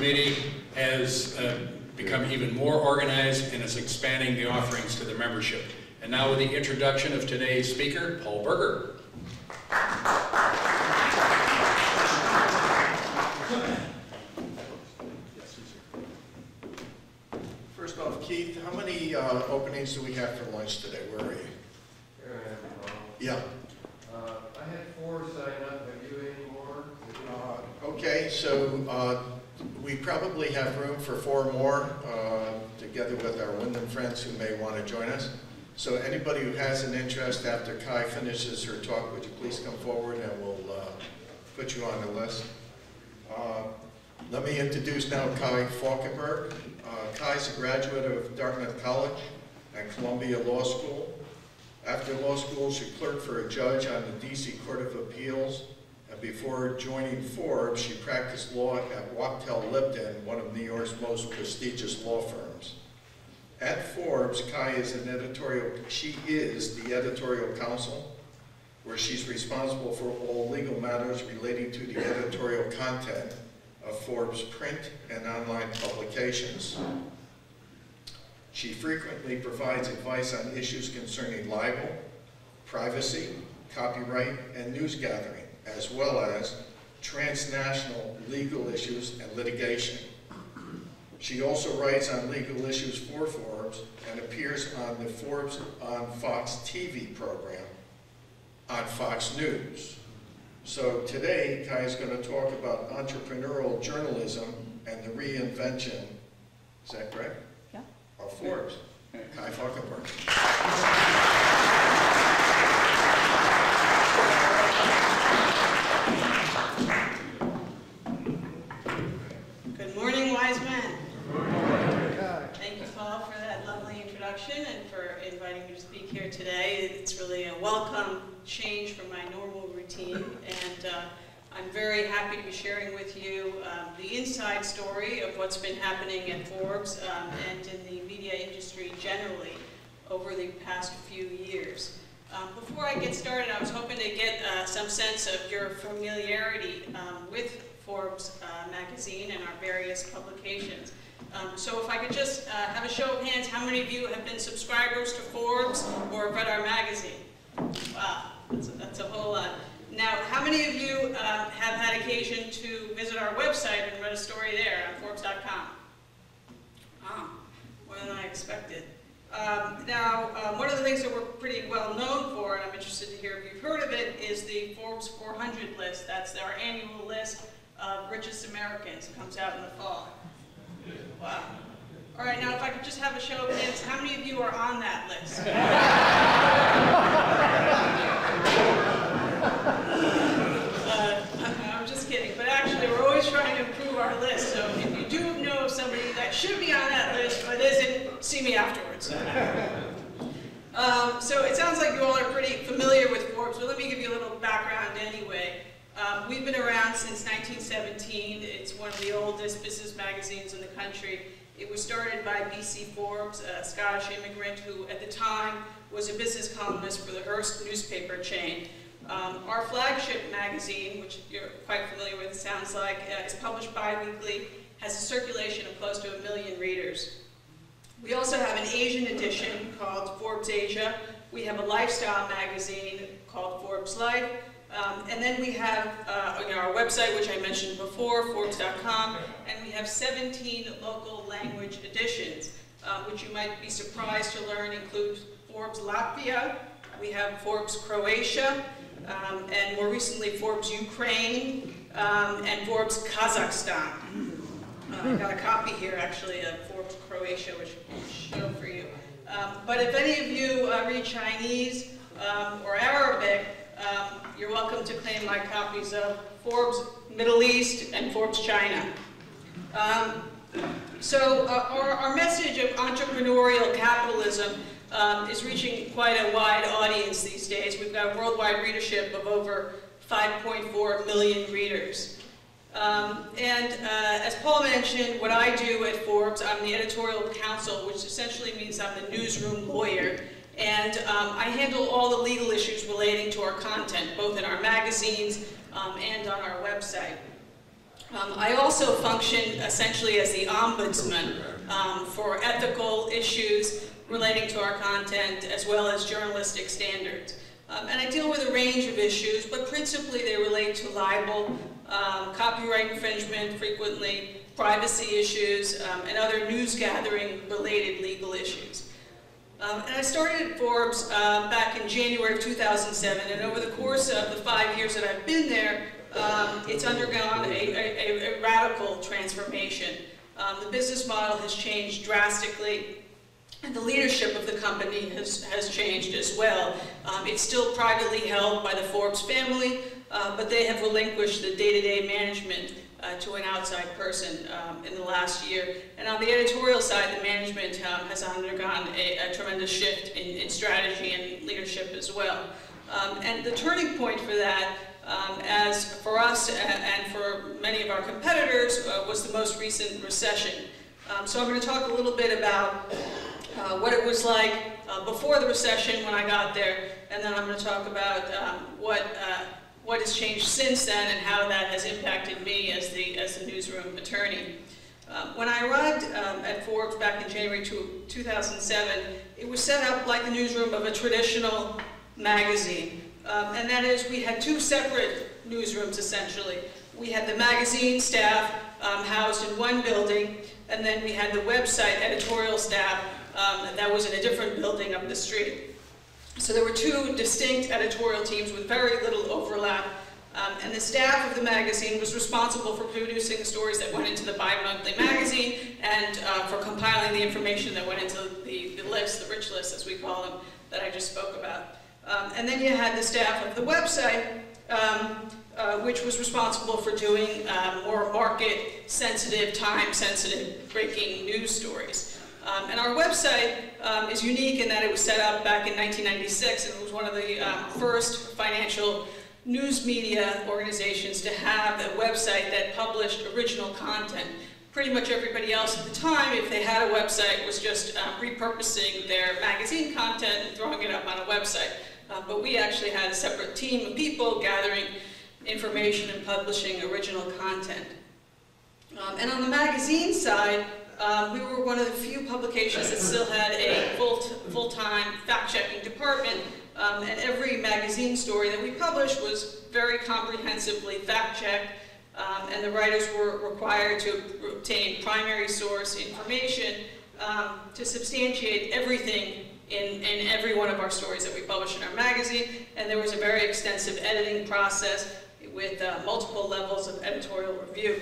committee has become even more organized and is expanding the offerings to the membership. And now with the introduction of today's speaker, Paul Berger. First off, Keith, how many openings do we have for lunch today? Where are you? Here I am. Yeah. I had 4 sign up. Have you any more? Okay, so we probably have room for 4 more, together with our Wyndham friends who may want to join us. So anybody who has an interest after Kai finishes her talk, would you please come forward and we'll put you on the list. Let me introduce now Kai Falkenberg. Kai's a graduate of Dartmouth College and Columbia Law School. After law school, she clerked for a judge on the DC Court of Appeals, and before joining Forbes, she practiced law at Wachtell Lipton, one of New York's most prestigious law firms. At Forbes, Kai is she is the editorial counsel, where she's responsible for all legal matters relating to the editorial content of Forbes print and online publications. She frequently provides advice on issues concerning libel, privacy, copyright, and news gathering, as well as transnational legal issues and litigation. She also writes on legal issues for Forbes and appears on the Forbes on Fox TV program on Fox News. So today, Kai is going to talk about entrepreneurial journalism and the reinvention, is that correct? Yeah. Of Forbes. Kai Falkenberg. Good morning, wise men. Thank you, Paul, for that lovely introduction and for inviting me to speak here today. It's really a welcome change from my normal routine, and I'm very happy to be sharing with you the inside story of what's been happening at Forbes and in the media industry generally over the past few years. Before I get started, I was hoping to get some sense of your familiarity with Forbes magazine and our various publications. So if I could just have a show of hands, how many of you have been subscribers to Forbes or have read our magazine? Wow, that's a whole lot. Now, how many of you have had occasion to visit our website and read a story there on Forbes.com? More than I expected. One of the things that we're pretty well known for, and I'm interested to hear if you've heard of it, is the Forbes 400 list. That's our annual list of richest Americans. It comes out in the fall. Wow. All right, now if I could just have a show of hands, how many of you are on that list? I'm just kidding, but actually we're always trying to improve our list, so if you do know of somebody that should be on that list but isn't, see me afterwards. So it sounds like you all are pretty familiar with Forbes, but let me give you a little background anyway. We've been around since 1917. It's one of the oldest business magazines in the country. It was started by B.C. Forbes, a Scottish immigrant who at the time was a business columnist for the Hearst newspaper chain. Our flagship magazine, which you're quite familiar with, it sounds like, is published bi-weekly, has a circulation of close to 1 million readers. We also have an Asian edition called Forbes Asia. We have a lifestyle magazine called Forbes Life. And then we have our website, which I mentioned before, Forbes.com, and we have 17 local language editions, which you might be surprised to learn include Forbes Latvia, we have Forbes Croatia, and more recently Forbes Ukraine, and Forbes Kazakhstan. I've got a copy here actually of Forbes Croatia, which I'll show for you. But if any of you read Chinese or Arabic, you're welcome to claim my copies of Forbes Middle East and Forbes China. So our message of entrepreneurial capitalism is reaching quite a wide audience these days. We've got a worldwide readership of over 5.4 million readers. As Paul mentioned, what I do at Forbes, I'm the editorial counsel, which essentially means I'm the newsroom lawyer. And I handle all the legal issues relating to our content, both in our magazines and on our website. I also function essentially as the ombudsman for ethical issues relating to our content, as well as journalistic standards. And I deal with a range of issues, but principally they relate to libel, copyright infringement frequently, privacy issues, and other news gathering related legal issues. And I started at Forbes back in January of 2007, and over the course of the 5 years that I've been there, it's undergone a radical transformation. The business model has changed drastically, and the leadership of the company has changed as well. It's still privately held by the Forbes family, but they have relinquished the day-to-day management to an outside person in the last year. And on the editorial side, the management has undergone a tremendous shift in strategy and leadership as well. And the turning point for that, as for us and for many of our competitors, was the most recent recession. So I'm going to talk a little bit about what it was like before the recession when I got there, and then I'm going to talk about what has changed since then and how that has impacted me as the newsroom attorney. When I arrived at Forbes back in January 2007, it was set up like the newsroom of a traditional magazine. And that is, we had two separate newsrooms essentially. We had the magazine staff housed in one building, and then we had the website editorial staff that was in a different building up the street. So there were two distinct editorial teams with very little overlap, and the staff of the magazine was responsible for producing the stories that went into the bi-monthly magazine and for compiling the information that went into the list, the rich list as we call them, that I just spoke about. And then you had the staff of the website, which was responsible for doing more market-sensitive, time-sensitive breaking news stories. And our website is unique in that it was set up back in 1996, and it was one of the first financial news media organizations to have a website that published original content. Pretty much everybody else at the time, if they had a website, was just repurposing their magazine content and throwing it up on a website. But we actually had a separate team of people gathering information and publishing original content. And on the magazine side, we were one of the few publications that still had a full-time fact-checking department, and every magazine story that we published was very comprehensively fact-checked, and the writers were required to obtain primary source information to substantiate everything in every one of our stories that we publish in our magazine, and there was a very extensive editing process with multiple levels of editorial review.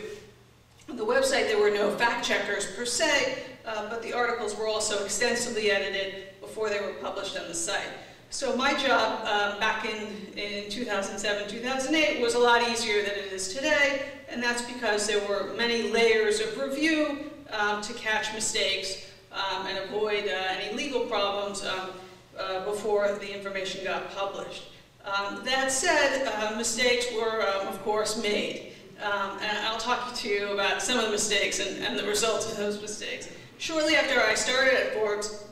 On the website, there were no fact-checkers per se, but the articles were also extensively edited before they were published on the site. So my job back in 2007, 2008 was a lot easier than it is today, and that's because there were many layers of review to catch mistakes and avoid any legal problems before the information got published. That said, mistakes were, of course, made. And I'll talk to you about some of the mistakes and the results of those mistakes. Shortly after I started at Forbes,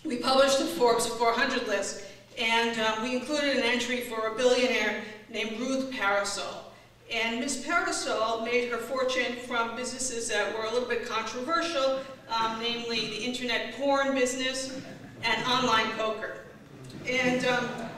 we published the Forbes 400 list, and we included an entry for a billionaire named Ruth Parasol. And Ms. Parasol made her fortune from businesses that were a little bit controversial, namely the internet porn business and online poker. And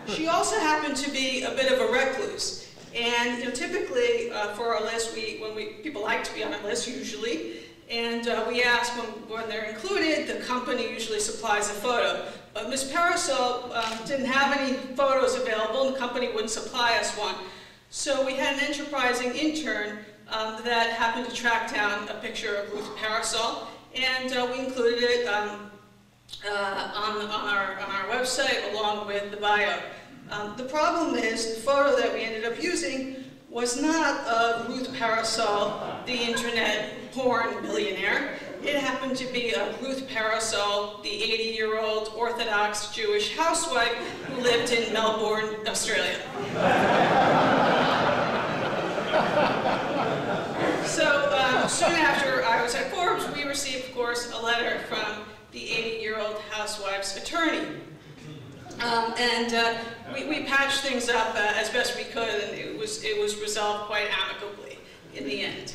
she also happened to be a bit of a recluse. And typically for our list, people like to be on a list usually, and we ask when they're included, the company usually supplies a photo. But Ms. Parasol didn't have any photos available, and the company wouldn't supply us one. So we had an enterprising intern that happened to track down a picture of Ruth Parasol, and we included it on our website along with the bio. The problem is, the photo that we ended up using was not of Ruth Parasol, the internet porn billionaire. It happened to be of Ruth Parasol, the 80-year-old Orthodox Jewish housewife who lived in Melbourne, Australia. So soon after I was at Forbes, we received, of course, a letter from the 80-year-old housewife's attorney. We patched things up as best we could, and it was resolved quite amicably in the end.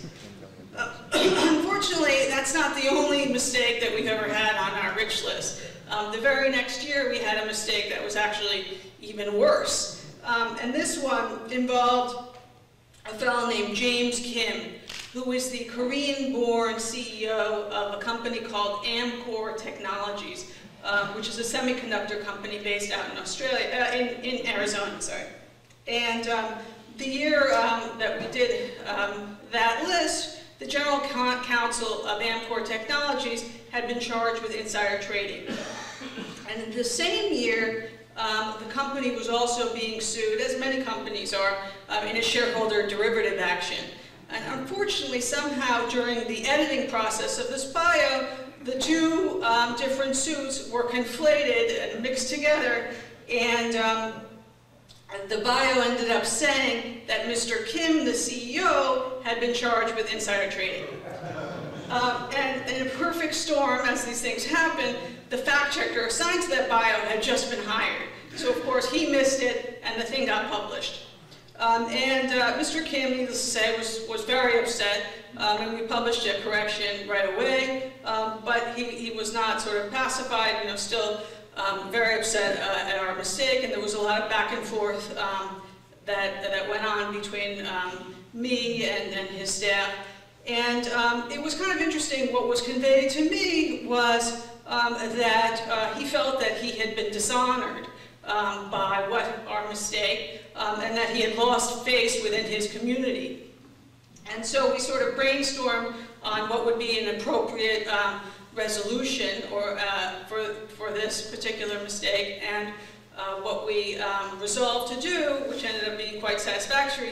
that's not the only mistake that we've ever had on our rich list. The very next year, we had a mistake that was actually even worse. And this one involved a fellow named James Kim, who is the Korean-born CEO of a company called Amkor Technologies, which is a semiconductor company based out in Australia, in Arizona, sorry. And the year that we did that list, the general counsel of Amkor Technologies had been charged with insider trading. And in the same year, the company was also being sued, as many companies are, in a shareholder derivative action. And unfortunately, somehow during the editing process of this bio, the two different suits were conflated and mixed together, and the bio ended up saying that Mr. Kim, the CEO, had been charged with insider trading. And in a perfect storm, as these things happen, the fact checker assigned to that bio had just been hired. So of course he missed it, and the thing got published. Mr. Kim, needless to say, was very upset, and we published a correction right away, but he was not sort of pacified, you know, still very upset at our mistake, and there was a lot of back and forth that went on between me and his staff. And it was kind of interesting. What was conveyed to me was that he felt that he had been dishonored by our mistake, and that he had lost face within his community. And so we sort of brainstormed on what would be an appropriate resolution or for this particular mistake, and what we resolved to do, which ended up being quite satisfactory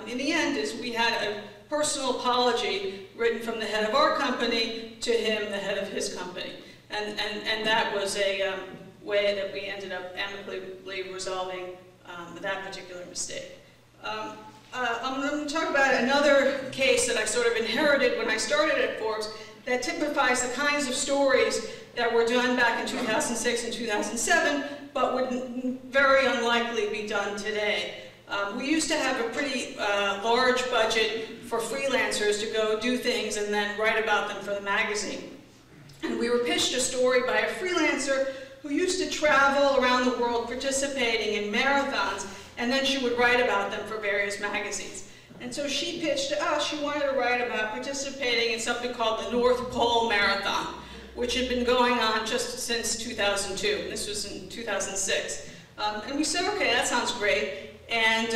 in the end, is we had a personal apology written from the head of our company to him, the head of his company. And that was a way that we ended up amicably resolving that particular mistake. I'm going to talk about another case that I sort of inherited when I started at Forbes that typifies the kinds of stories that were done back in 2006 and 2007, but would very unlikely be done today. We used to have a pretty large budget for freelancers to go do things and then write about them for the magazine. And we were pitched a story by a freelancer who used to travel around the world participating in marathons, and then she would write about them for various magazines. And so she pitched to us, she wanted to write about participating in something called the North Pole Marathon, which had been going on just since 2002. This was in 2006. And we said, okay, that sounds great. And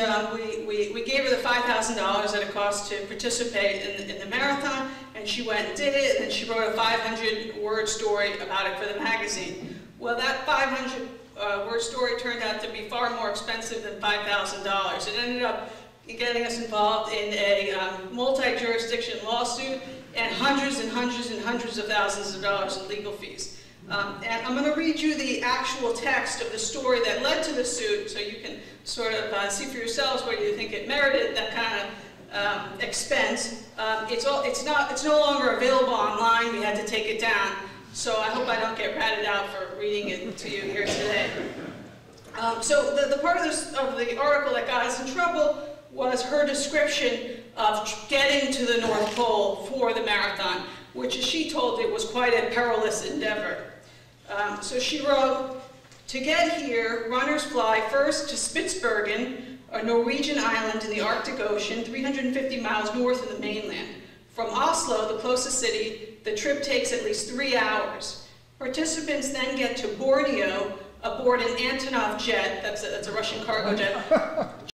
we gave her the $5,000 that it cost to participate in the marathon, and she went and did it, and then she wrote a 500-word story about it for the magazine. Well, that 500-word story turned out to be far more expensive than $5,000. It ended up getting us involved in a multi-jurisdiction lawsuit and hundreds and hundreds and hundreds of thousands of dollars in legal fees. And I'm going to read you the actual text of the story that led to the suit, so you can sort of see for yourselves whether you think it merited that kind of expense. It's no longer available online. We had to take it down. So I hope I don't get ratted out for reading it to you here today. So the part of the article that got us in trouble was her description of getting to the North Pole for the marathon, which, as she told it, was quite a perilous endeavor. So she wrote, "To get here, runners fly first to Spitsbergen, a Norwegian island in the Arctic Ocean, 350 miles north of the mainland. From Oslo, the closest city, the trip takes at least 3 hours. Participants then get to Borneo aboard an Antonov jet," that's a Russian cargo jet,